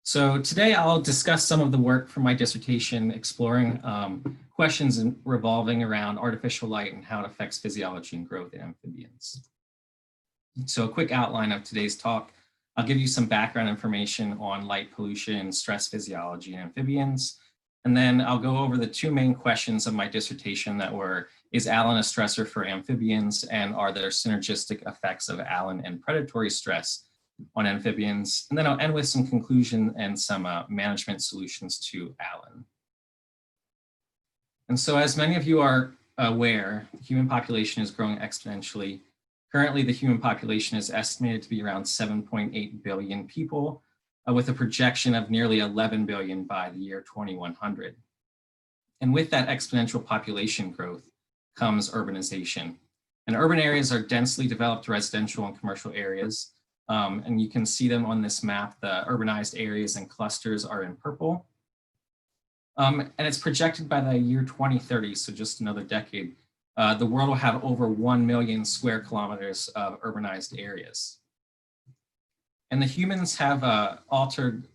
So today I'll discuss some of the work from my dissertation exploring questions revolving around artificial light and how it affects physiology and growth in amphibians. So a quick outline of today's talk. I'll give you some background information on light pollution and stress physiology in amphibians. And then I'll go over the two main questions of my dissertation that were, is ALAN a stressor for amphibians, and are there synergistic effects of ALAN and predatory stress on amphibians? And then I'll end with some conclusion and some management solutions to ALAN. And so as many of you are aware, the human population is growing exponentially. Currently, the human population is estimated to be around 7.8 billion people, with a projection of nearly 11 billion by the year 2100. And with that exponential population growth comes urbanization. And urban areas are densely developed residential and commercial areas. And you can see them on this map. The urbanized areas and clusters are in purple. And it's projected by the year 2030, so just another decade, the world will have over 1 million square kilometers of urbanized areas. And the humans have altered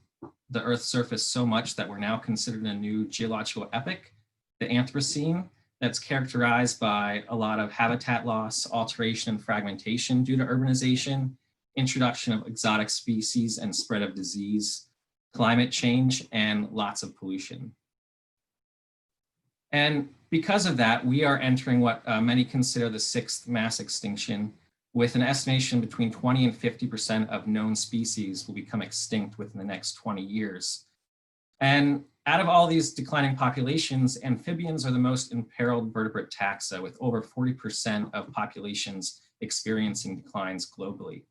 the Earth's surface so much that we're now considered a new geological epoch, the Anthropocene, that's characterized by a lot of habitat loss, alteration, and fragmentation due to urbanization, introduction of exotic species and spread of disease, climate change, and lots of pollution. And because of that, we are entering what many consider the sixth mass extinction, with an estimation between 20 and 50% of known species will become extinct within the next 20 years. And out of all these declining populations, amphibians are the most imperiled vertebrate taxa, with over 40% of populations experiencing declines globally.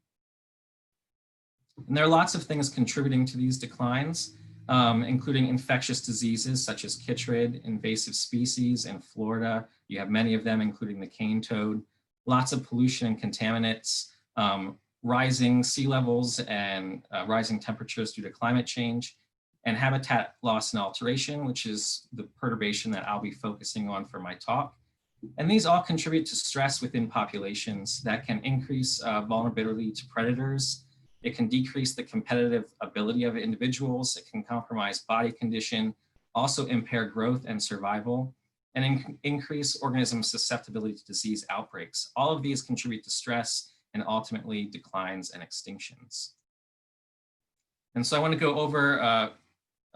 And there are lots of things contributing to these declines, including infectious diseases such as chytrid, invasive species in Florida. You have many of them, including the cane toad, lots of pollution and contaminants, rising sea levels and rising temperatures due to climate change, and habitat loss and alteration, which is the perturbation that I'll be focusing on for my talk. And these all contribute to stress within populations that can increase vulnerability to predators. It can decrease the competitive ability of individuals. It can compromise body condition, also impair growth and survival, and increase organism susceptibility to disease outbreaks. All of these contribute to stress and ultimately declines and extinctions. And so I want to go over a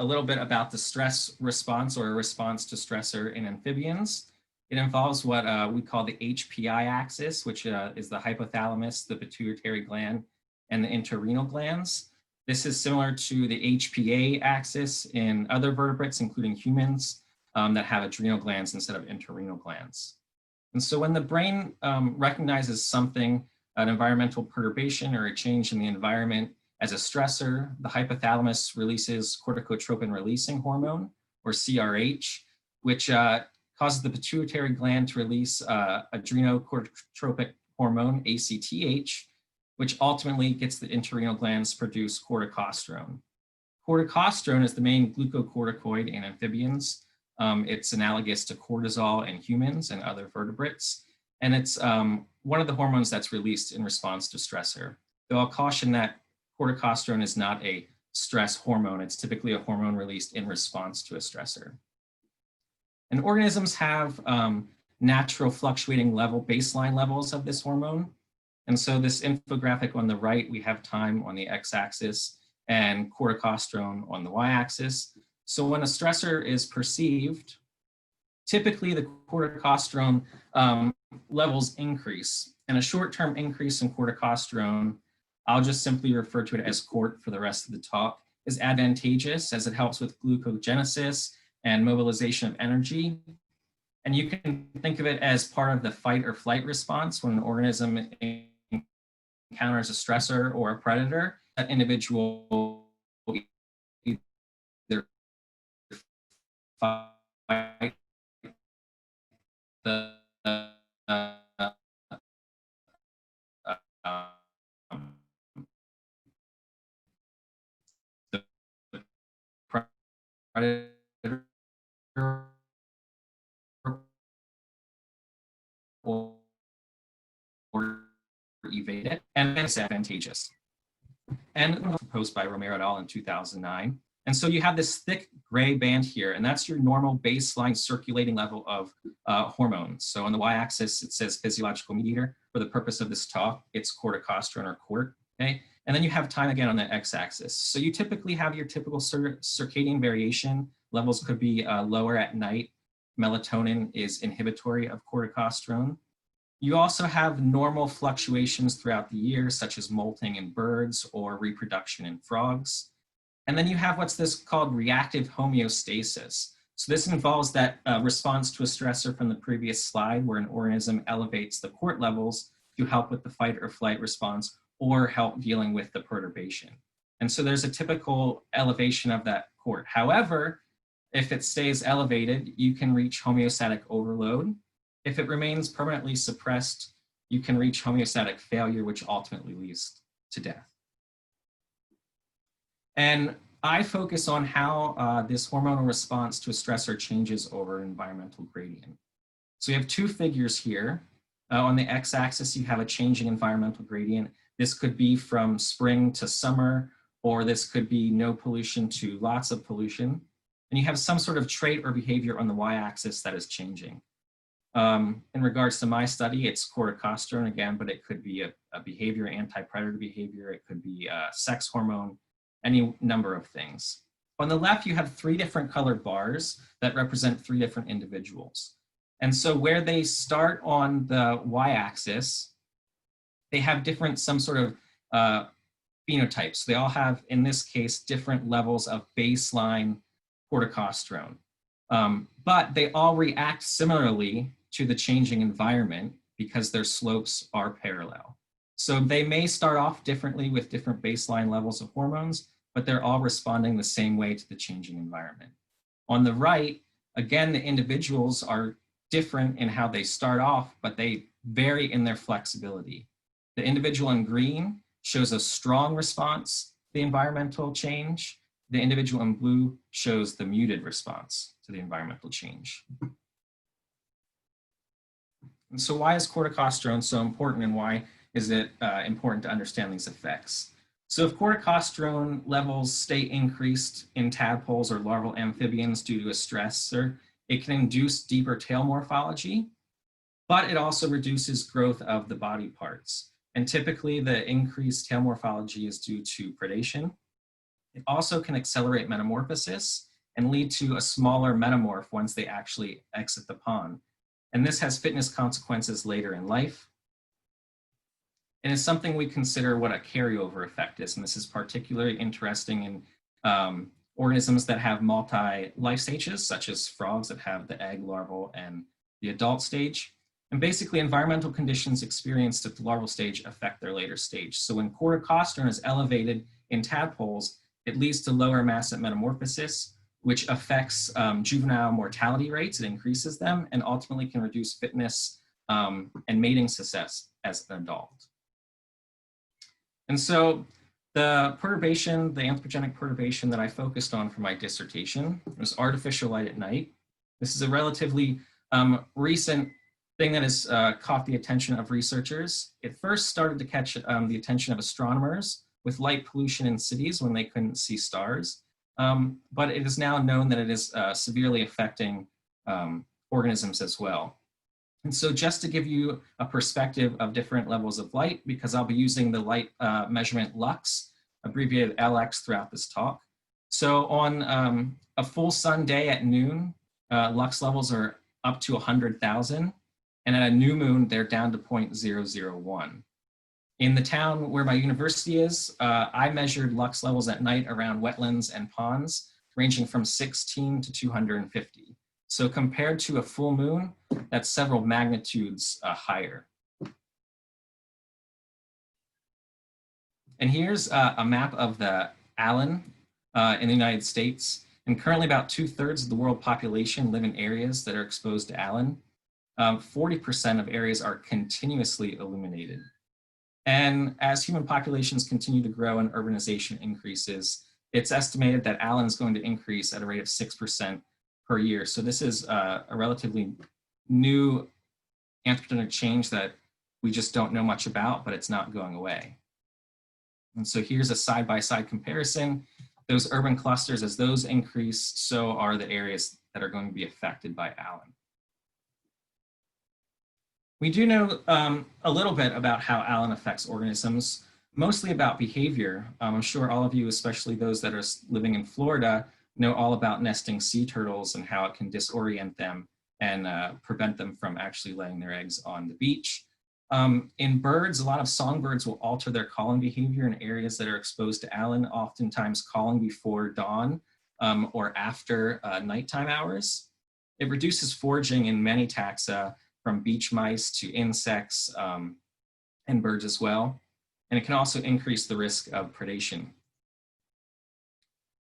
little bit about the stress response, or a response to stressor in amphibians. It involves what we call the HPI axis, which is the hypothalamus, the pituitary gland, and the interrenal glands. This is similar to the HPA axis in other vertebrates, including humans, that have adrenal glands instead of interrenal glands. And so when the brain recognizes something, an environmental perturbation or a change in the environment, as a stressor, the hypothalamus releases corticotropin releasing hormone, or CRH, which causes the pituitary gland to release adrenocorticotropic hormone, ACTH, which ultimately gets the interrenal glands to produce corticosterone. Corticosterone is the main glucocorticoid in amphibians. It's analogous to cortisol in humans and other vertebrates. And it's one of the hormones that's released in response to stressor. Though I'll caution that corticosterone is not a stress hormone. It's typically a hormone released in response to a stressor. And organisms have natural fluctuating baseline levels of this hormone. And so this infographic on the right, we have time on the x-axis and corticosterone on the y-axis. So when a stressor is perceived, typically the corticosterone levels increase. And a short-term increase in corticosterone, I'll just simply refer to it as CORT for the rest of the talk, is advantageous as it helps with glucogenesis and mobilization of energy. And you can think of it as part of the fight or flight response when an organism encounters a stressor or a predator. That individual either fight the predator or evade it, and it's advantageous. and proposed by Romero et al. In 2009. And so you have this thick gray band here, and that's your normal baseline circulating level of hormones. So on the y-axis, it says physiological mediator. For the purpose of this talk, it's corticosterone or CORT, okay? And then you have time again on the x-axis. So you typically have your typical circadian variation. Levels could be lower at night. Melatonin is inhibitory of corticosterone. You also have normal fluctuations throughout the year, such as molting in birds or reproduction in frogs. And then you have what's this called reactive homeostasis. So this involves that response to a stressor from the previous slide where an organism elevates the CORT levels to help with the fight or flight response or help dealing with the perturbation. And so there's a typical elevation of that CORT. However, if it stays elevated, you can reach homeostatic overload. If it remains permanently suppressed, you can reach homeostatic failure, which ultimately leads to death. And I focus on how this hormonal response to a stressor changes over environmental gradient. So we have two figures here. On the x-axis, you have a changing environmental gradient. This could be from spring to summer, or this could be no pollution to lots of pollution. And you have some sort of trait or behavior on the y-axis that is changing. In regards to my study, it's corticosterone again, but it could be a behavior, anti-predator behavior. It could be a sex hormone, any number of things. On the left, you have three different colored bars that represent three different individuals. And so where they start on the y-axis, they have different, some sort of phenotypes. They all have, in this case, different levels of baseline corticosterone. But they all react similarly to the changing environment because their slopes are parallel. So they may start off differently with different baseline levels of hormones, but they're all responding the same way to the changing environment. On the right, again, the individuals are different in how they start off, but they vary in their flexibility. The individual in green shows a strong response to the environmental change. The individual in blue shows the muted response to the environmental change. And so why is corticosterone so important, and why is it important to understand these effects? So if corticosterone levels stay increased in tadpoles or larval amphibians due to a stressor, it can induce deeper tail morphology, but it also reduces growth of the body parts. And typically the increased tail morphology is due to predation. It also can accelerate metamorphosis and lead to a smaller metamorph once they actually exit the pond. And this has fitness consequences later in life. And it's something we consider what a carryover effect is. And this is particularly interesting in organisms that have multi-life stages, such as frogs that have the egg, larval, and the adult stage. And basically environmental conditions experienced at the larval stage affect their later stage. So when corticosterone is elevated in tadpoles, it leads to lower mass at metamorphosis, which affects juvenile mortality rates. It increases them and ultimately can reduce fitness and mating success as an adult. And so the perturbation, the anthropogenic perturbation that I focused on for my dissertation was artificial light at night. This is a relatively recent thing that has caught the attention of researchers. It first started to catch the attention of astronomers with light pollution in cities when they couldn't see stars. But it is now known that it is severely affecting organisms as well. And so just to give you a perspective of different levels of light, because I'll be using the light measurement lux, abbreviated LX, throughout this talk. So on a full sun day at noon, lux levels are up to 100,000. And at a new moon, they're down to 0.001. In the town where my university is, I measured lux levels at night around wetlands and ponds, ranging from 16 to 250. So compared to a full moon, that's several magnitudes higher. And here's a map of the ALAN in the United States. And currently about 2/3 of the world population live in areas that are exposed to ALAN. 40% of areas are continuously illuminated. And as human populations continue to grow and urbanization increases, it's estimated that ALAN is going to increase at a rate of 6% per year. So this is a relatively new anthropogenic change that we just don't know much about, but it's not going away. And so here's a side-by-side comparison. Those urban clusters, as those increase, so are the areas that are going to be affected by ALAN. We do know a little bit about how ALAN affects organisms, mostly about behavior. I'm sure all of you, especially those that are living in Florida, know all about nesting sea turtles and how it can disorient them and prevent them from actually laying their eggs on the beach. In birds, a lot of songbirds will alter their calling behavior in areas that are exposed to ALAN, oftentimes calling before dawn or after nighttime hours. It reduces foraging in many taxa, from beach mice to insects and birds as well. And it can also increase the risk of predation.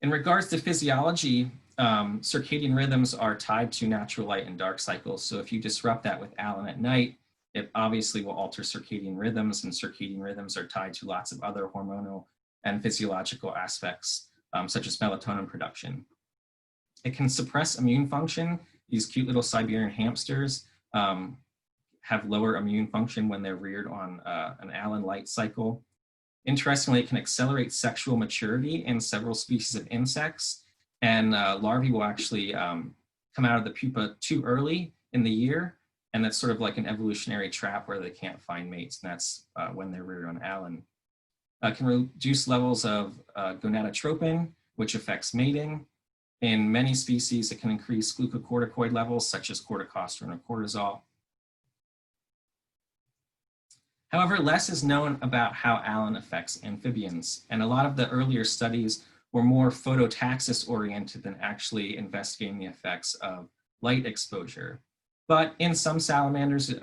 In regards to physiology, circadian rhythms are tied to natural light and dark cycles. So if you disrupt that with ALAN at night, it obviously will alter circadian rhythms, and circadian rhythms are tied to lots of other hormonal and physiological aspects, such as melatonin production. It can suppress immune function. These cute little Siberian hamsters have lower immune function when they're reared on an ALAN light cycle. Interestingly, it can accelerate sexual maturity in several species of insects, and larvae will actually come out of the pupa too early in the year, and that's sort of like an evolutionary trap where they can't find mates, and that's when they're reared on ALAN. It can reduce levels of gonadotropin, which affects mating. In many species, it can increase glucocorticoid levels, such as corticosterone or cortisol. However, less is known about how ALAN affects amphibians, and a lot of the earlier studies were more phototaxis oriented than actually investigating the effects of light exposure. But in some salamanders,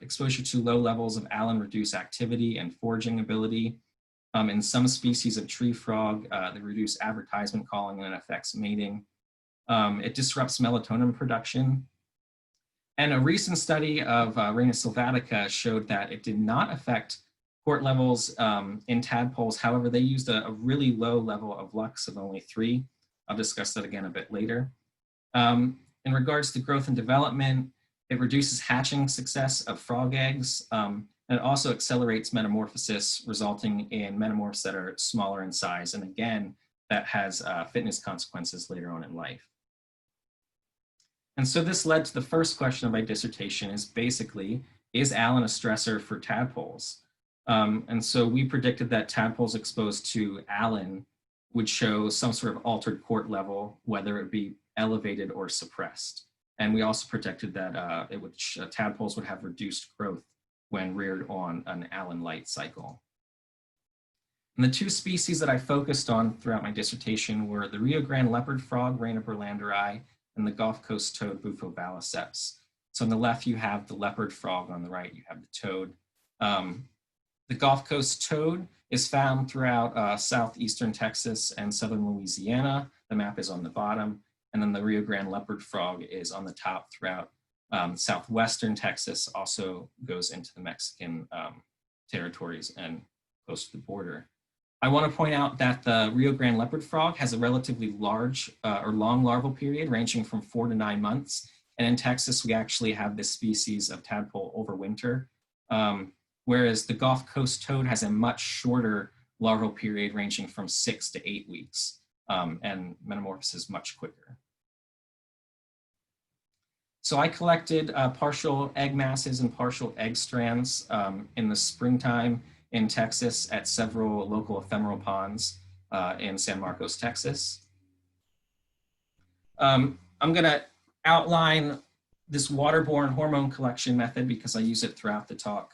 exposure to low levels of ALAN reduce activity and foraging ability. In some species of tree frog, they reduce advertisement calling and it affects mating. It disrupts melatonin production. And a recent study of Rana sylvatica showed that it did not affect port levels in tadpoles. However, they used a really low level of lux of only 3. I'll discuss that again a bit later. In regards to growth and development, it reduces hatching success of frog eggs, and it also accelerates metamorphosis, resulting in metamorphs that are smaller in size. And again, that has fitness consequences later on in life. And so this led to the first question of my dissertation is basically, is ALAN a stressor for tadpoles? And so we predicted that tadpoles exposed to ALAN would show some sort of altered court level, whether it be elevated or suppressed. And we also predicted that tadpoles would have reduced growth when reared on an ALAN light cycle. And the 2 species that I focused on throughout my dissertation were the Rio Grande leopard frog, Rana berlanderi, and the Gulf Coast toad, Bufo balaceps. So on the left, you have the leopard frog. On the right, you have the toad. The Gulf Coast toad is found throughout southeastern Texas and southern Louisiana. The map is on the bottom. And then the Rio Grande leopard frog is on the top throughout southwestern Texas, also goes into the Mexican territories and close to the border. I want to point out that the Rio Grande leopard frog has a relatively large or long larval period ranging from 4 to 9 months. And in Texas, we actually have this species of tadpole overwinter, whereas the Gulf Coast toad has a much shorter larval period ranging from 6 to 8 weeks, and metamorphosis much quicker. So I collected partial egg masses and partial egg strands in the springtime in Texas at several local ephemeral ponds in San Marcos, Texas. I'm gonna outline this waterborne hormone collection method because I use it throughout the talk.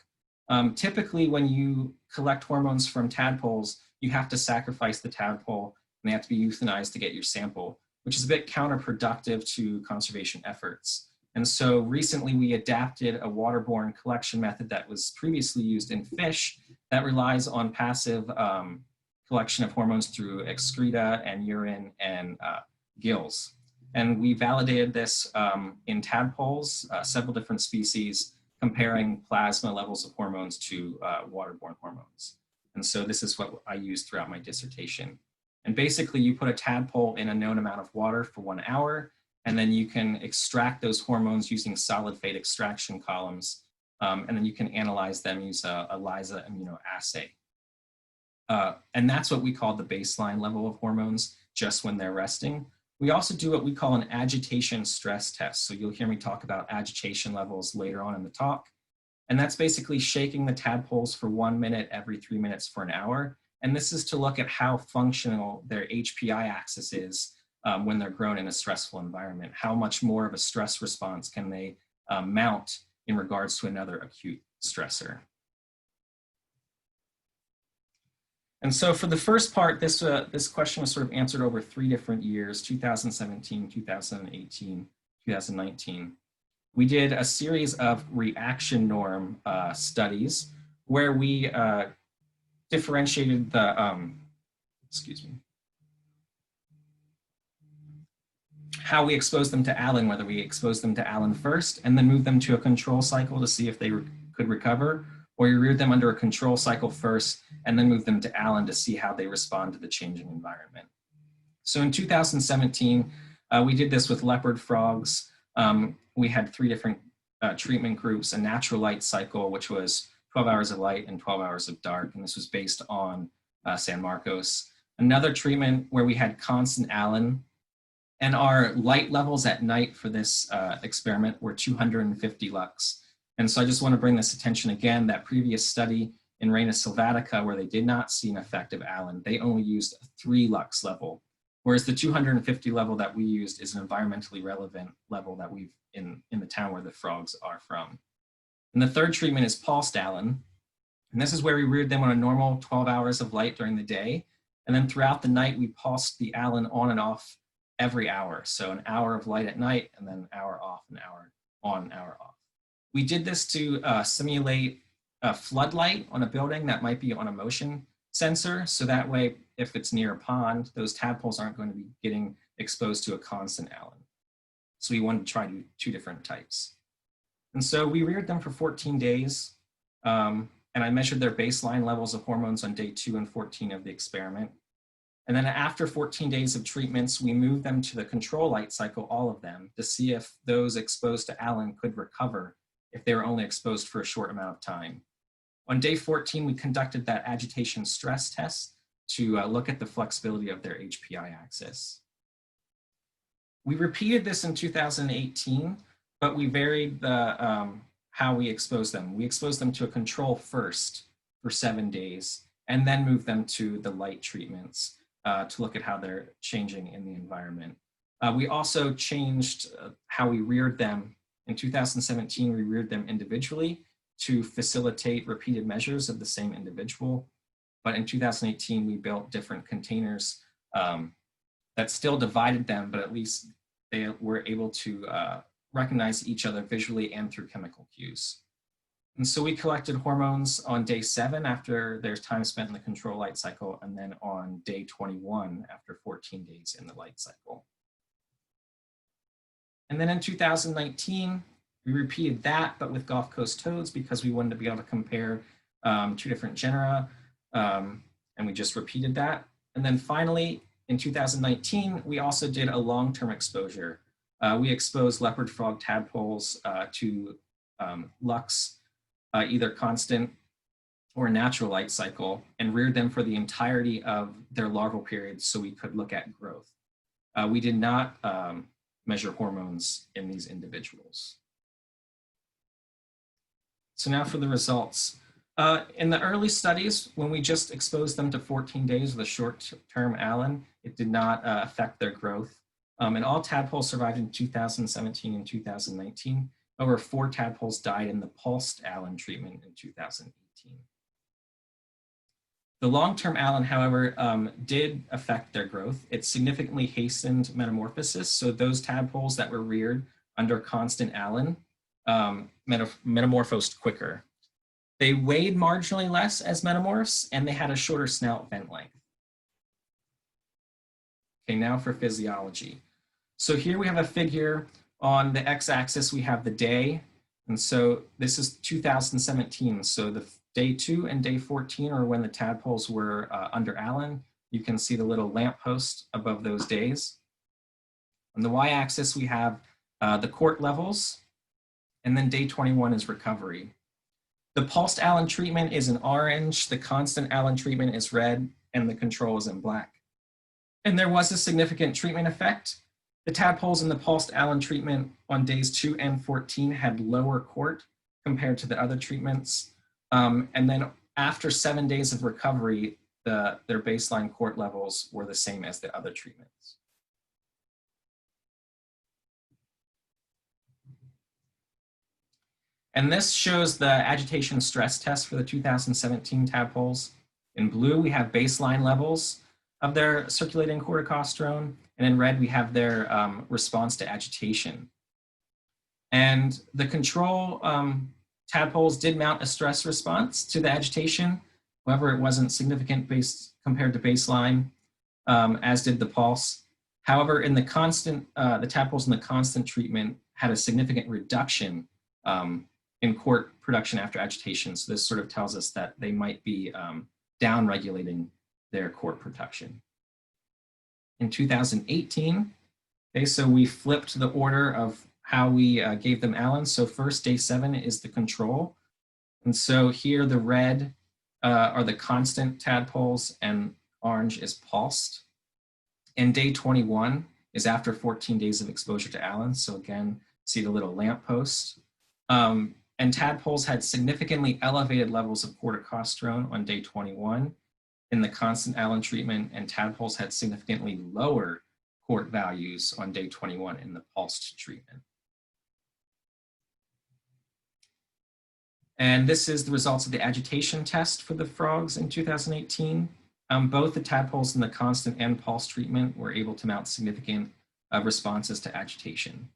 Typically, when you collect hormones from tadpoles, you have to sacrifice the tadpole and they have to be euthanized to get your sample, which is a bit counterproductive to conservation efforts. And so recently we adapted a waterborne collection method that was previously used in fish that relies on passive collection of hormones through excreta and urine and gills. And we validated this in tadpoles, several different species, comparing plasma levels of hormones to waterborne hormones. And so this is what I used throughout my dissertation. And basically you put a tadpole in a known amount of water for 1 hour, and then you can extract those hormones using solid phase extraction columns. And then you can analyze them using a ELISA immunoassay. And that's what we call the baseline level of hormones, just when they're resting. We also do what we call an agitation stress test. So you'll hear me talk about agitation levels later on in the talk. And that's basically shaking the tadpoles for 1 minute every 3 minutes for an hour. And this is to look at how functional their HPI axis is when they're grown in a stressful environment. How much more of a stress response can they mount in regards to another acute stressor. And so for the first part, this question was sort of answered over 3 different years, 2017, 2018, 2019. We did a series of reaction norm studies where we differentiated the, how we exposed them to Allen, whether we exposed them to Allen first and then moved them to a control cycle to see if they could recover, or you reared them under a control cycle first and then moved them to Allen to see how they respond to the changing environment. So in 2017, we did this with leopard frogs. We had 3 different treatment groups, a natural light cycle, which was 12 hours of light and 12 hours of dark, and this was based on San Marcos. Another treatment where we had constant Allen, and our light levels at night for this experiment were 250 lux. And so I just want to bring this attention again, that previous study in Reina sylvatica where they did not see an effect of Allen, they only used a 3 lux level, whereas the 250 level that we used is an environmentally relevant level that we've in the town where the frogs are from. And the third treatment is pulsed Allen. And this is where we reared them on a normal 12 hours of light during the day. And then throughout the night, we pulsed the Allen on and off every hour. So an hour of light at night and then an hour off, an hour on, an hour off. We did this to simulate a floodlight on a building that might be on a motion sensor. So that way, if it's near a pond, those tadpoles aren't going to be getting exposed to a constant Allen. So we wanted to try 2 different types. And so we reared them for 14 days. And I measured their baseline levels of hormones on day 2 and 14 of the experiment. And then after 14 days of treatments, we moved them to the control light cycle, all of them, to see if those exposed to Allen could recover if they were only exposed for a short amount of time. On day 14, we conducted that agitation stress test to look at the flexibility of their HPI axis. We repeated this in 2018, but we varied the, how we exposed them. We exposed them to a control first for 7 days, and then moved them to the light treatments to look at how they're changing in the environment. We also changed how we reared them. In 2017, we reared them individually to facilitate repeated measures of the same individual. But in 2018, we built different containers that still divided them, but at least they were able to recognize each other visually and through chemical cues. And so we collected hormones on day 7 after their time spent in the control light cycle, and then on day 21 after 14 days in the light cycle. And then in 2019, we repeated that, but with Gulf Coast toads because we wanted to be able to compare 2 different genera, and we just repeated that. And then finally, in 2019, we also did a long-term exposure. We exposed leopard frog tadpoles to lux, either constant or natural light cycle, and reared them for the entirety of their larval period so we could look at growth. We did not measure hormones in these individuals. So now for the results. In the early studies, when we just exposed them to 14 days with a short-term Allen, it did not affect their growth. And all tadpoles survived in 2017 and 2019. Over 4 tadpoles died in the pulsed Allen treatment in 2018. The long-term Allen, however, did affect their growth. It significantly hastened metamorphosis. So those tadpoles that were reared under constant Allen metamorphosed quicker. They weighed marginally less as metamorphs, and they had a shorter snout vent length. Okay, now for physiology. So here we have a figure. On the x-axis, we have the day. And so this is 2017. So the day 2 and day 14 are when the tadpoles were under Allen. You can see the little lamppost above those days. On the y-axis, we have the quart levels. And then day 21 is recovery. The pulsed allen treatment is in orange, the constant allen treatment is red, and the control is in black. And there was a significant treatment effect. The tadpoles in the pulsed allen treatment on days 2 and 14 had lower CORT compared to the other treatments. And then after 7 days of recovery, their baseline CORT levels were the same as the other treatments. And this shows the agitation stress test for the 2017 tadpoles. In blue, we have baseline levels of their circulating corticosterone, and in red, we have their response to agitation. And the control tadpoles did mount a stress response to the agitation. However, it wasn't significant compared to baseline, as did the pulse. However, in the tadpoles in the constant treatment had a significant reduction in CORT production after agitation. So this sort of tells us that they might be down-regulating their CORT production. In 2018, okay, so we flipped the order of how we gave them allen. So first, day 7 is the control. And so here the red are the constant tadpoles and orange is pulsed. And day 21 is after 14 days of exposure to allen. So again, see the little lamppost. And tadpoles had significantly elevated levels of corticosterone on day 21 in the constant allen treatment, and tadpoles had significantly lower CORT values on day 21 in the pulsed treatment. And this is the results of the agitation test for the frogs in 2018. Both the tadpoles in the constant and pulse treatment were able to mount significant responses to agitation.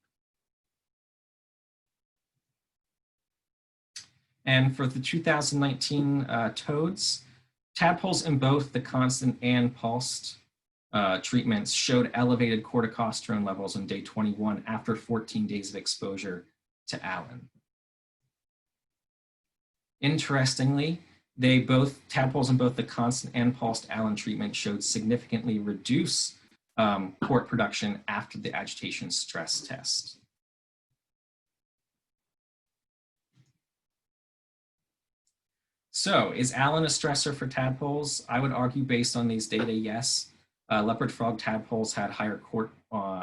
And for the 2019 toads, tadpoles in both the constant and pulsed treatments showed elevated corticosterone levels on day 21 after 14 days of exposure to allen. Interestingly, tadpoles in both the constant and pulsed allen treatment showed significantly reduced CORT production after the agitation stress test. So is allen a stressor for tadpoles? I would argue based on these data, yes. Leopard frog tadpoles had higher CORT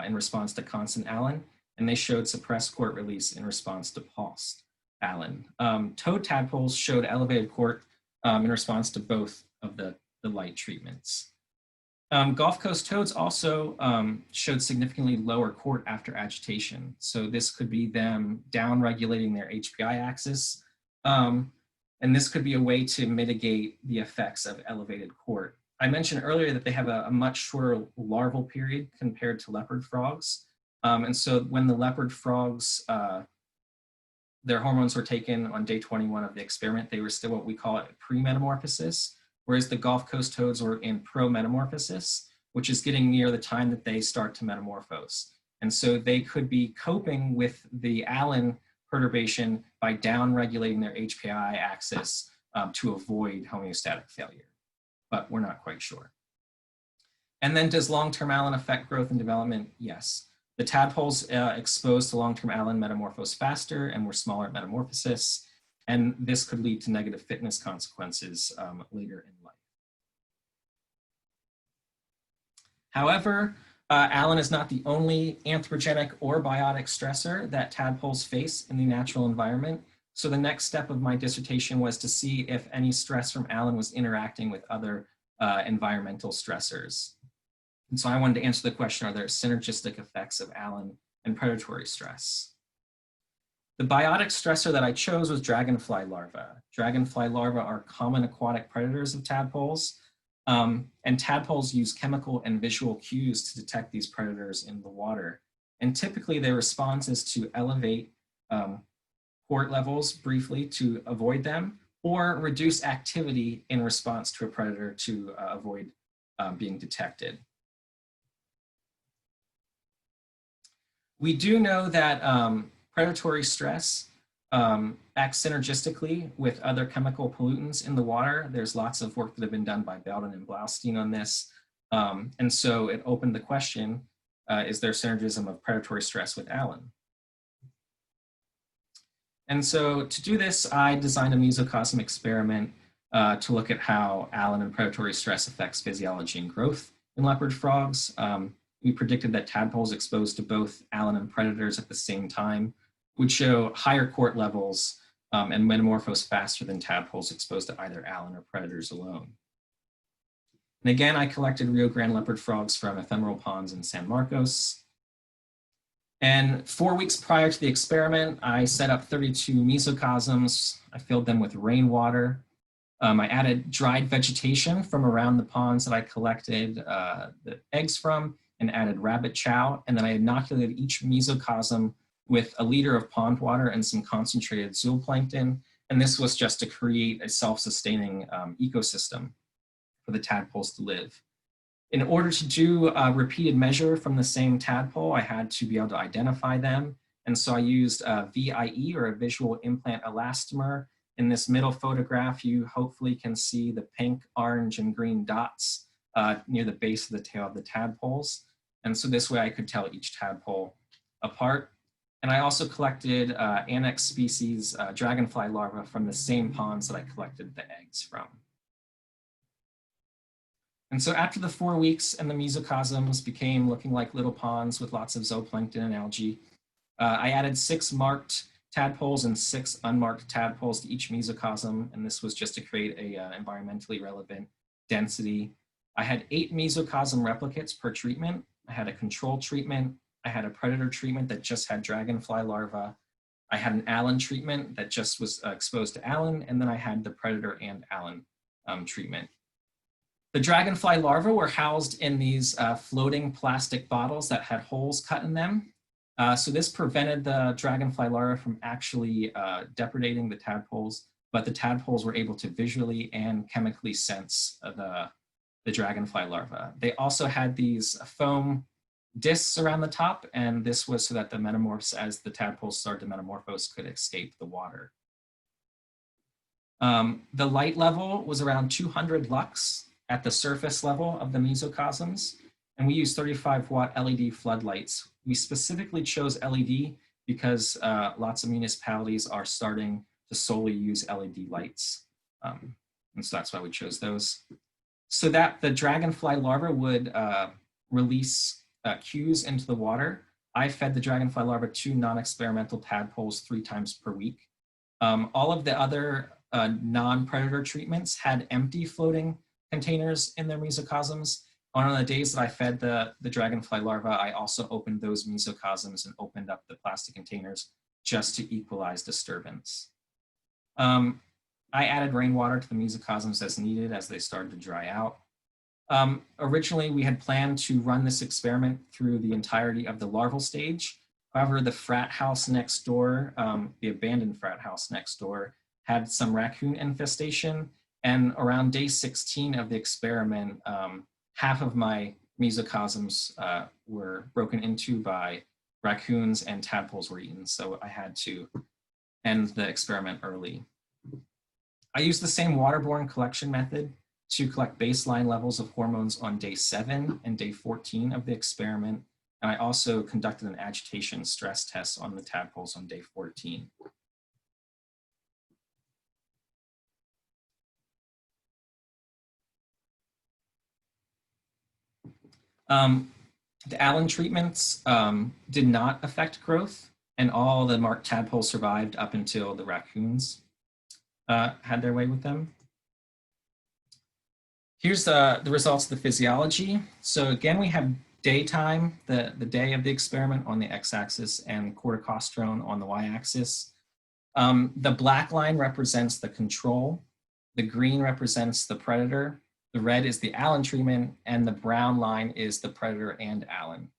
in response to constant allen, and they showed suppressed CORT release in response to pulsed allen. Toad tadpoles showed elevated CORT in response to both of the light treatments. Gulf Coast toads also showed significantly lower CORT after agitation. So this could be them down-regulating their HPI axis. And this could be a way to mitigate the effects of elevated CORT. I mentioned earlier that they have a much shorter larval period compared to leopard frogs. And so when the leopard frogs, their hormones were taken on day 21 of the experiment, they were still what we call it pre-metamorphosis, whereas the Gulf Coast toads were in pro-metamorphosis, which is getting near the time that they start to metamorphose. And so they could be coping with the allen perturbation by down-regulating their HPI axis to avoid homeostatic failure, but we're not quite sure. And then does long-term allen affect growth and development? Yes. The tadpoles exposed to long-term allen metamorphose faster and were smaller at metamorphosis, and this could lead to negative fitness consequences later in life. However, allen is not the only anthropogenic or biotic stressor that tadpoles face in the natural environment. So the next step of my dissertation was to see if any stress from allen was interacting with other environmental stressors. And so I wanted to answer the question, are there synergistic effects of allen and predatory stress? The biotic stressor that I chose was dragonfly larvae. Dragonfly larvae are common aquatic predators of tadpoles. And tadpoles use chemical and visual cues to detect these predators in the water. And typically their response is to elevate CORT levels briefly to avoid them, or reduce activity in response to a predator to avoid being detected. We do know that predatory stress acts synergistically with other chemical pollutants in the water. There's lots of work that have been done by Belden and Blaustein on this. And so it opened the question, is there synergism of predatory stress with allen? And so to do this, I designed a mesocosm experiment to look at how allen and predatory stress affects physiology and growth in leopard frogs. We predicted that tadpoles exposed to both allen and predators at the same time would show higher court levels and metamorphose faster than tadpoles exposed to either allen or predators alone. And again, I collected Rio Grande leopard frogs from ephemeral ponds in San Marcos. And 4 weeks prior to the experiment, I set up 32 mesocosms. I filled them with rainwater. I added dried vegetation from around the ponds that I collected the eggs from and added rabbit chow. And then I inoculated each mesocosm with a liter of pond water and some concentrated zooplankton. And this was just to create a self-sustaining ecosystem for the tadpoles to live. In order to do a repeated measure from the same tadpole, I had to be able to identify them. And so I used a VIE, or a visual implant elastomer. In this middle photograph, you hopefully can see the pink, orange, and green dots near the base of the tail of the tadpoles. And so this way I could tell each tadpole apart. And I also collected annex species dragonfly larvae from the same ponds that I collected the eggs from. And so after the 4 weeks and the mesocosms became looking like little ponds with lots of zooplankton and algae, I added 6 marked tadpoles and 6 unmarked tadpoles to each mesocosm. And this was just to create a environmentally relevant density. I had 8 mesocosm replicates per treatment. I had a control treatment. I had a predator treatment that just had dragonfly larvae. I had an allen treatment that just was exposed to allen. And then I had the predator and allen treatment. The dragonfly larvae were housed in these floating plastic bottles that had holes cut in them. So this prevented the dragonfly larvae from actually depredating the tadpoles, but the tadpoles were able to visually and chemically sense the dragonfly larvae. They also had these foam discs around the top, and this was so that the metamorphs, as the tadpoles started to metamorphose, could escape the water. The light level was around 200 lux at the surface level of the mesocosms, and we used 35-watt LED floodlights. We specifically chose LED because lots of municipalities are starting to solely use LED lights. And so that's why we chose those. So that the dragonfly larvae would release cues into the water, I fed the dragonfly larvae 2 non-experimental tadpoles 3 times per week. All of the other non-predator treatments had empty floating containers in their mesocosms. On the days that I fed the dragonfly larvae, I also opened those mesocosms and opened up the plastic containers just to equalize disturbance. I added rainwater to the mesocosms as needed as they started to dry out. Originally, we had planned to run this experiment through the entirety of the larval stage. However, the frat house next door, the abandoned frat house next door, had some raccoon infestation. And around day 16 of the experiment, half of my mesocosms were broken into by raccoons and tadpoles were eaten. So I had to end the experiment early. I used the same waterborne collection method to collect baseline levels of hormones on day 7 and day 14 of the experiment. And I also conducted an agitation stress test on the tadpoles on day 14. The allen treatments did not affect growth, and all the marked tadpoles survived up until the raccoons had their way with them. Here's the results of the physiology. So again, we have daytime, the day of the experiment on the x-axis, and corticosterone on the y-axis. The black line represents the control. The green represents the predator. The red is the allen treatment, and the brown line is the predator and allen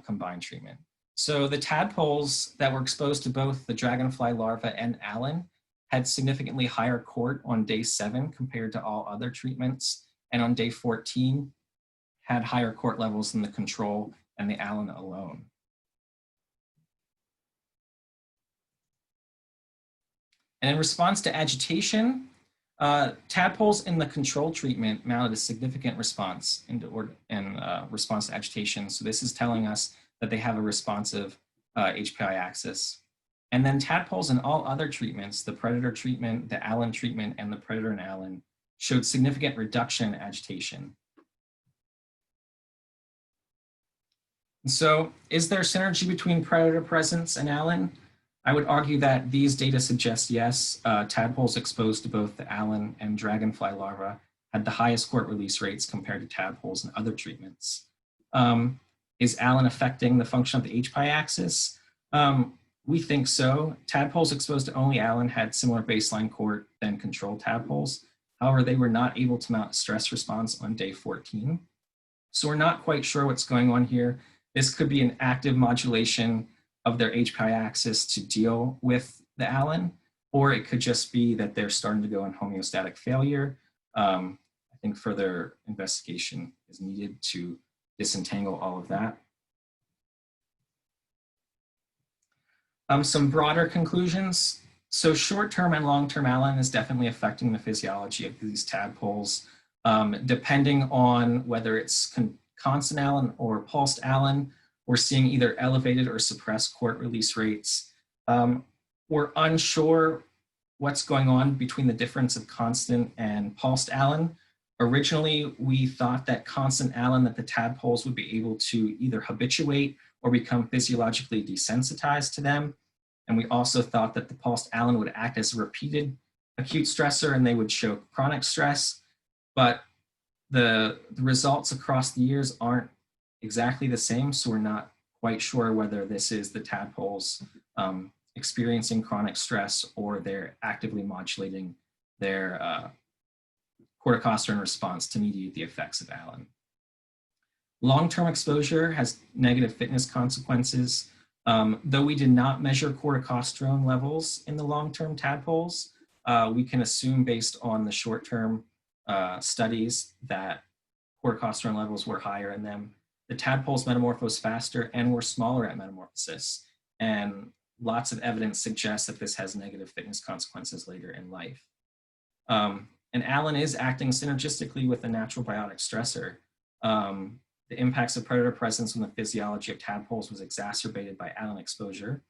combined treatment. So the tadpoles that were exposed to both the dragonfly larvae and allen had significantly higher court on day 7 compared to all other treatments, and on day 14 had higher court levels than the control and the allen alone. And in response to agitation, tadpoles in the control treatment mounted a significant response in response to agitation. So this is telling us that they have a responsive HPI axis. And then tadpoles in all other treatments, the predator treatment, the Allen treatment, and the predator and Allen, showed significant reduction in agitation. So is there synergy between predator presence and Allen? I would argue that these data suggest yes. Tadpoles exposed to both the Allen and dragonfly larvae had the highest court release rates compared to tadpoles in other treatments. Is Allen affecting the function of the H-pi axis? We think so. Tadpoles exposed to only Allen had similar baseline court than control tadpoles. However, they were not able to mount a stress response on day 14. So we're not quite sure what's going on here. This could be an active modulation of their H-pi axis to deal with the Allen, or it could just be that they're starting to go in homeostatic failure. I think further investigation is needed to disentangle all of that. Some broader conclusions. So short-term and long-term Allen is definitely affecting the physiology of these tadpoles. Depending on whether it's constant Allen or pulsed Allen, we're seeing either elevated or suppressed court release rates. We're unsure what's going on between the difference of constant and pulsed Allen. Originally, we thought that constant Allen, that the tadpoles would be able to either habituate or become physiologically desensitized to them. And we also thought that the pulsed Allen would act as a repeated acute stressor and they would show chronic stress. But the results across the years aren't exactly the same, so we're not quite sure whether this is the tadpoles experiencing chronic stress or they're actively modulating their corticosteroid response to mediate the effects of Allen. Long-term exposure has negative fitness consequences. Though we did not measure corticosterone levels in the long-term tadpoles, we can assume based on the short-term studies that corticosterone levels were higher in them. The tadpoles metamorphosed faster and were smaller at metamorphosis, and lots of evidence suggests that this has negative fitness consequences later in life. And Allen is acting synergistically with the natural biotic stressor. The impacts of predator presence on the physiology of tadpoles was exacerbated by Allen exposure.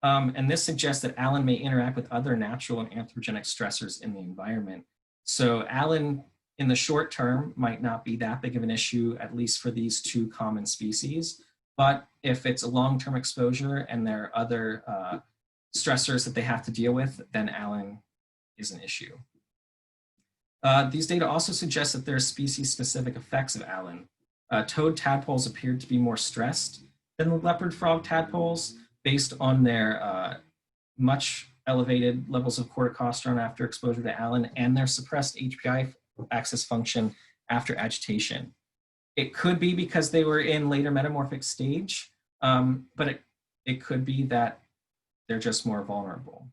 And this suggests that Allen may interact with other natural and anthropogenic stressors in the environment. So Allen in the short term might not be that big of an issue, at least for these two common species. But if it's a long-term exposure and there are other stressors that they have to deal with, then Allen is an issue. These data also suggest that there are species-specific effects of Allen. Toad tadpoles appeared to be more stressed than the leopard frog tadpoles based on their much elevated levels of corticosterone after exposure to Allen and their suppressed HPI axis function after agitation. It could be because they were in later metamorphic stage, but it could be that they're just more vulnerable.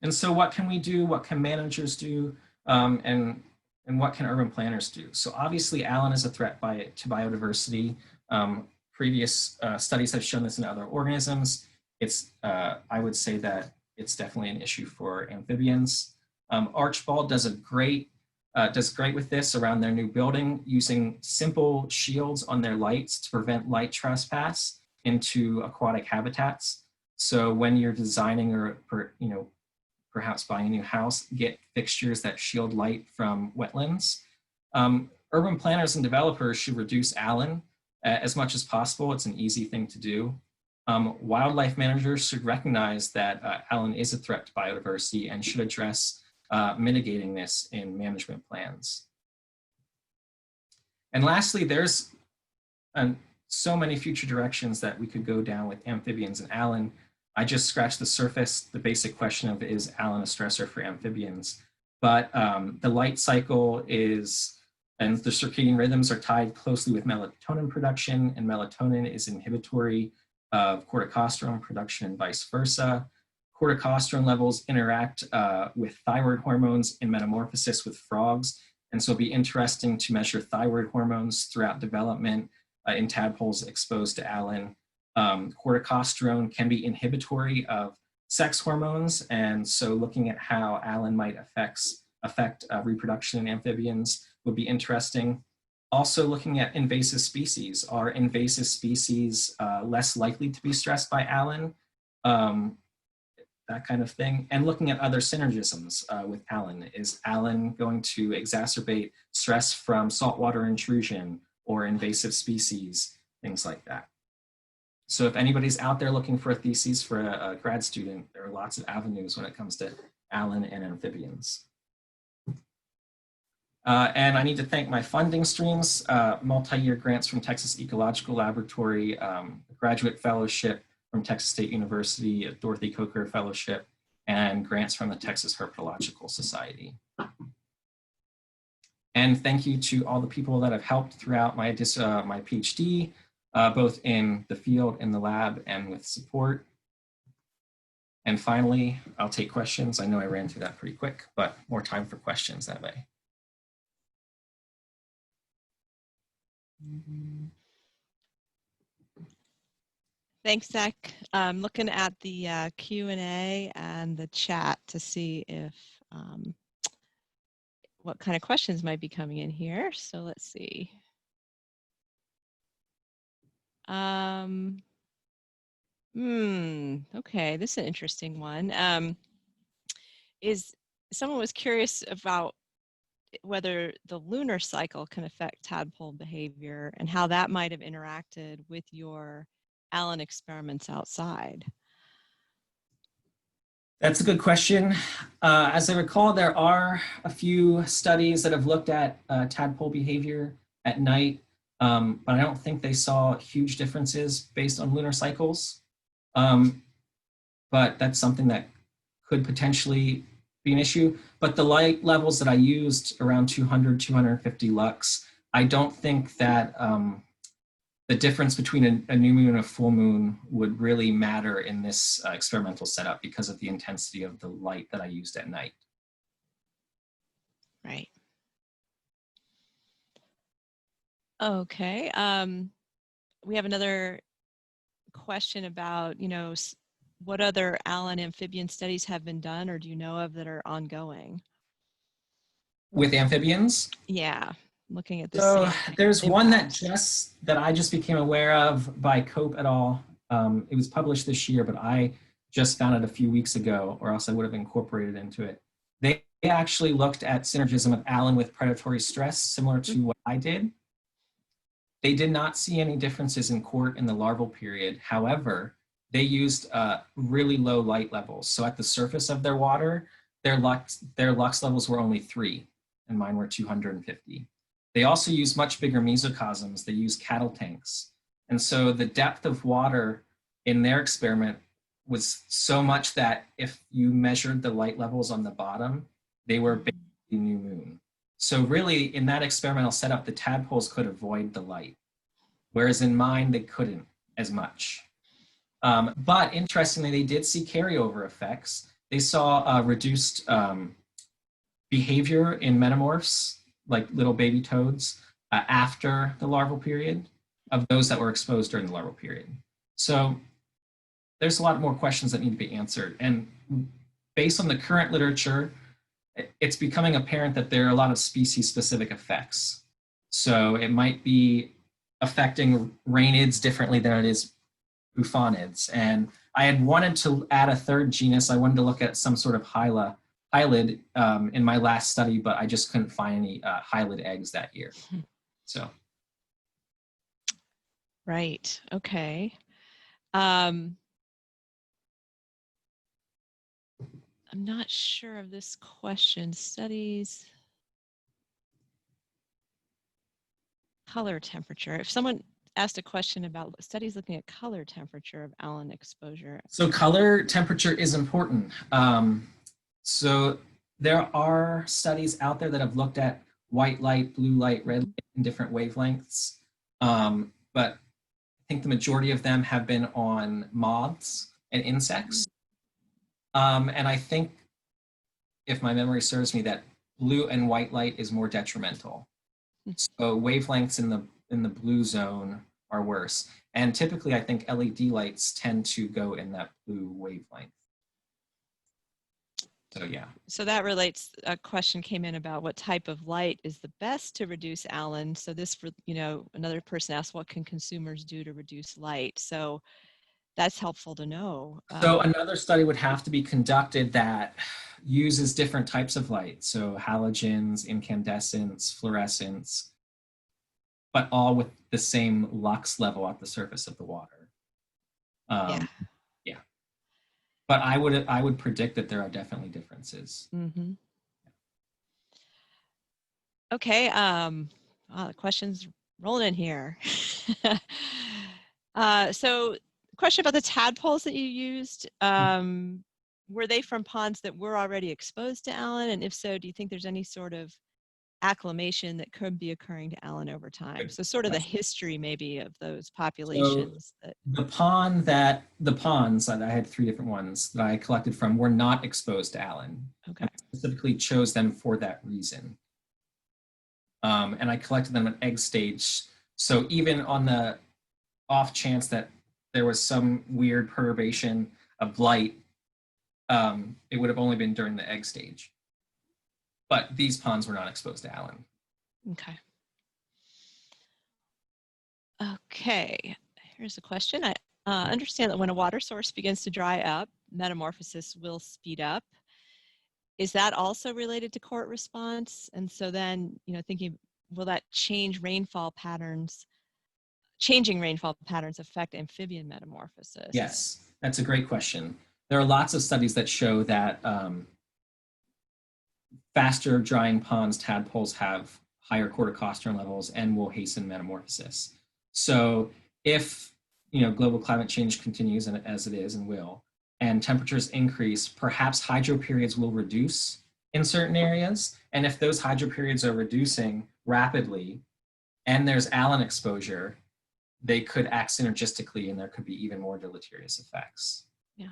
And so what can we do? What can managers do? And what can urban planners do? So obviously Allen is a threat to biodiversity. Previous studies have shown this in other organisms. I would say that it's definitely an issue for amphibians. Archbold does great with this around their new building, using simple shields on their lights to prevent light trespass into aquatic habitats. So when you're designing or perhaps buying a new house, get fixtures that shield light from wetlands. Urban planners and developers should reduce Allen as much as possible. It's an easy thing to do. Wildlife managers should recognize that Allen is a threat to biodiversity and should address mitigating this in management plans. And lastly, there's so many future directions that we could go down with amphibians and Allen. I just scratched the surface, the basic question of is Allen a stressor for amphibians? But the light cycle and the circadian rhythms are tied closely with melatonin production, and melatonin is inhibitory of corticosterone production and vice versa. Corticosterone levels interact with thyroid hormones in metamorphosis with frogs, and so it'll be interesting to measure thyroid hormones throughout development in tadpoles exposed to Allen. Corticosterone can be inhibitory of sex hormones, and so looking at how Allen might affect reproduction in amphibians would be interesting. Also looking at invasive species. Are invasive species less likely to be stressed by ALAN? That kind of thing. And looking at other synergisms with ALAN. Is ALAN going to exacerbate stress from saltwater intrusion or invasive species, things like that. So if anybody's out there looking for a thesis for a grad student, there are lots of avenues when it comes to ALAN and amphibians. And I need to thank my funding streams, multi-year grants from Texas Ecological Laboratory, graduate fellowship from Texas State University, a Dorothy Coker Fellowship, and grants from the Texas Herpetological Society. And thank you to all the people that have helped throughout my PhD, both in the field, in the lab, and with support. And finally, I'll take questions. I know I ran through that pretty quick, but more time for questions that way. Thanks, Zach. I'm looking at the Q&A and the chat to see if what kind of questions might be coming in here. So let's see. Okay, this is an interesting one. Someone was curious about whether the lunar cycle can affect tadpole behavior and how that might have interacted with your ALAN experiments outside. That's a good question. As I recall, there are a few studies that have looked at tadpole behavior at night, but I don't think they saw huge differences based on lunar cycles. But that's something that could potentially be an issue. But the light levels that I used, around 200, 250 lux, I don't think that the difference between a new moon and a full moon would really matter in this experimental setup because of the intensity of the light that I used at night. Right. Okay. We have another question about, you know, what other ALAN amphibian studies have been done or do you know of that are ongoing? With amphibians? Yeah, looking at this. So there's one that I just became aware of by Cope et al. It was published this year, but I just found it a few weeks ago, or else I would have incorporated it into it. They actually looked at synergism of ALAN with predatory stress, similar to what I did. They did not see any differences in court in the larval period. However, they used really low light levels. So at the surface of their water, their lux levels were only 3, and mine were 250. They also use much bigger mesocosms. They use cattle tanks. And so the depth of water in their experiment was so much that if you measured the light levels on the bottom, they were basically new moon. So really, in that experimental setup, the tadpoles could avoid the light, whereas in mine, they couldn't as much. But interestingly, they did see carryover effects. They saw reduced behavior in metamorphs, like little baby toads, after the larval period of those that were exposed during the larval period. So there's a lot more questions that need to be answered. And based on the current literature, it's becoming apparent that there are a lot of species-specific effects. So it might be affecting rainids differently than it is bufonids. And I had wanted to add a third genus. I wanted to look at some sort of hylid in my last study, but I just couldn't find any hylid eggs that year. So. Right, okay. I'm not sure of this question. Studies, color temperature. If someone asked a question about studies looking at color temperature of ALAN exposure. So color temperature is important. So there are studies out there that have looked at white light, blue light, red light in different wavelengths. But I think the majority of them have been on moths and insects. And I think, if my memory serves me, that blue and white light is more detrimental. So wavelengths in the blue zone are worse. And typically, I think LED lights tend to go in that blue wavelength. So yeah. So that relates, a question came in about what type of light is the best to reduce ALAN. So this, for, you know, another person asked, what can consumers do to reduce light? So that's helpful to know. So another study would have to be conducted that uses different types of light. So halogens, incandescents, fluorescents, but all with the same lux level at the surface of the water. Yeah. Yeah. But I would predict that there are definitely differences. Mm-hmm. Okay. Wow, the questions rolling in here. So question about the tadpoles that you used. Were they from ponds that were already exposed to ALAN? And if so, do you think there's any sort of acclimation that could be occurring to ALAN over time? So sort of the history maybe of those populations. So the ponds that I had 3 different ones that I collected from were not exposed to ALAN. Okay. I specifically chose them for that reason. And I collected them at egg stage. So even on the off chance that there was some weird perturbation of light, it would have only been during the egg stage. But these ponds were not exposed to ALAN. Okay. Okay, here's a question. I understand that when a water source begins to dry up, metamorphosis will speed up. Is that also related to court response? And so then, you know, thinking, will that change rainfall patterns? Changing rainfall patterns affect amphibian metamorphosis? Yes, that's a great question. There are lots of studies that show that faster drying ponds, tadpoles have higher corticosterone levels and will hasten metamorphosis. So if, you know, global climate change continues, and as it is and will, and temperatures increase, perhaps hydro periods will reduce in certain areas. And if those hydro periods are reducing rapidly and there's ALAN exposure, they could act synergistically and there could be even more deleterious effects. Yeah.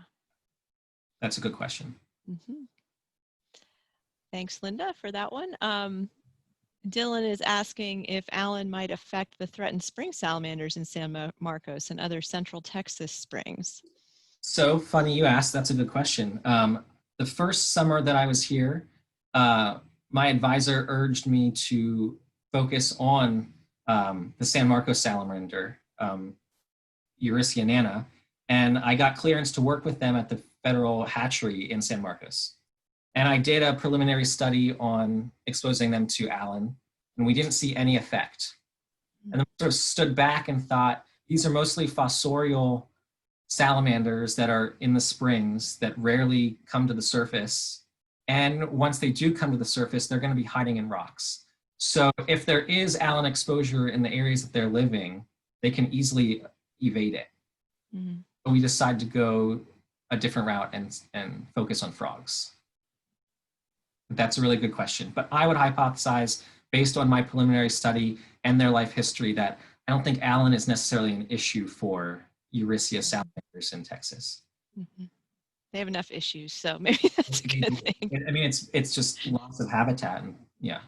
That's a good question. Mm-hmm. Thanks, Linda, for that one. Dylan is asking if ALAN might affect the threatened spring salamanders in San Marcos and other central Texas springs. So funny you asked. That's a good question. The first summer that I was here, my advisor urged me to focus on the San Marco Salamander, Eurycia nana, and I got clearance to work with them at the federal hatchery in San Marcos. And I did a preliminary study on exposing them to ALAN, and we didn't see any effect. And then sort of stood back and thought, these are mostly fossorial salamanders that are in the springs that rarely come to the surface. And once they do come to the surface, they're going to be hiding in rocks. So if there is ALAN exposure in the areas that they're living, they can easily evade it. Mm-hmm. But we decided to go a different route and focus on frogs. That's a really good question. But I would hypothesize, based on my preliminary study and their life history, that I don't think ALAN is necessarily an issue for Eurycia salamanders in Texas. Mm-hmm. They have enough issues, so maybe that's a good thing. I mean, it's just loss of habitat, and yeah,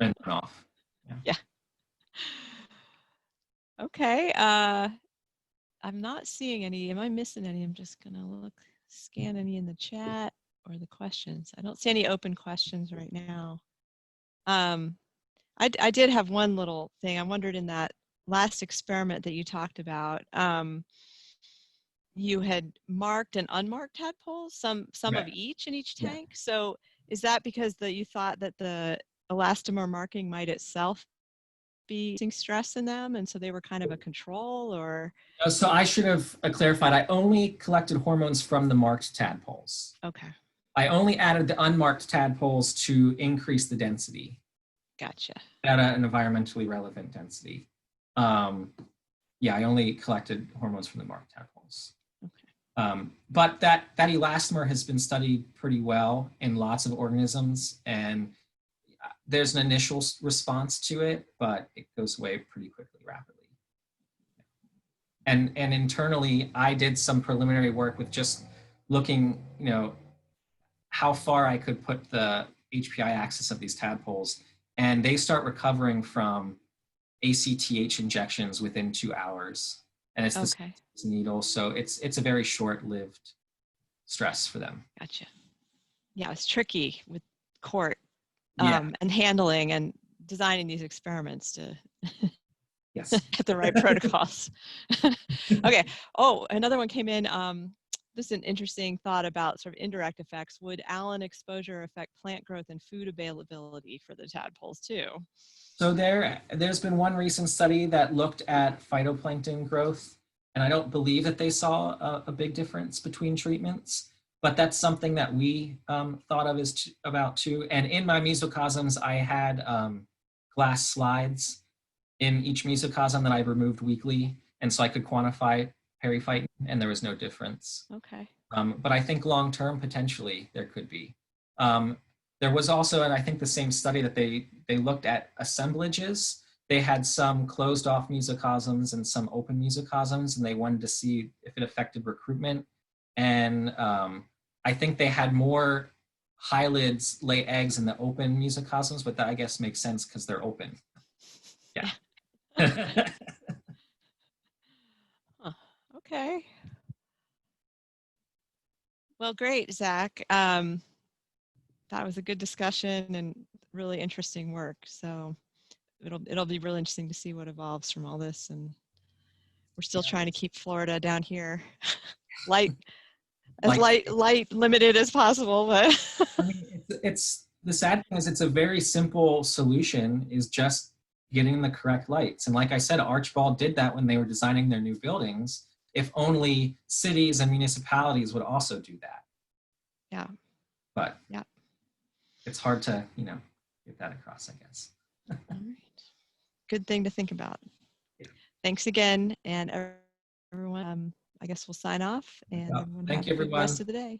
and runoff. Yeah. Okay. I'm not seeing any. Am I missing any? I'm just gonna scan any in the chat or the questions. I don't see any open questions right now. I did have one little thing. I wondered, in that last experiment that you talked about, you had marked and unmarked tadpoles, some of each in each tank. Yeah. So is that because you thought that the elastomer marking might itself be using stress in them, and so they were kind of a control? Or so I should have clarified. I only collected hormones from the marked tadpoles. Okay. I only added the unmarked tadpoles to increase the density. Gotcha. At an environmentally relevant density. Yeah, I only collected hormones from the marked tadpoles. Okay. But that elastomer has been studied pretty well in lots of organisms, and there's an initial response to it, but it goes away pretty quickly, rapidly. And internally, I did some preliminary work with just looking, you know, how far I could put the HPI axis of these tadpoles, and they start recovering from ACTH injections within 2 hours. And it's this needle, so it's a very short-lived stress for them. Gotcha. yeah, it's tricky with court Yeah. and handling and designing these experiments to Yes. get the right protocols. Okay. Oh, another one came in. This is an interesting thought about sort of indirect effects. Would allen exposure affect plant growth and food availability for the tadpoles too? So there's been one recent study that looked at phytoplankton growth, and I don't believe that they saw a big difference between treatments, but that's something that we thought of about too. And in my mesocosms, I had glass slides in each mesocosm that I removed weekly, and so I could quantify periphyton, and there was no difference. Okay. But I think long-term, potentially, there could be. There was also, and I think the same study that they looked at assemblages. They had some closed off mesocosms and some open mesocosms, and they wanted to see if it affected recruitment. And I think they had more hylids lay eggs in the open mesocosms, but that I guess makes sense because they're open. Yeah. Huh. Okay. Well, great, Zach. That was a good discussion and really interesting work. So it'll be really interesting to see what evolves from all this. And we're still trying to keep Florida down here light limited as possible. But I mean, it's the sad thing is it's a very simple solution, is just getting the correct lights. And like I said, Archbold did that when they were designing their new buildings. If only cities and municipalities would also do that. Yeah. But yeah, it's hard to, get that across, I guess. All right. Good thing to think about. Yeah. Thanks again, and everyone. I guess we'll sign off, and everyone Thank have you, a good everyone. rest of the day.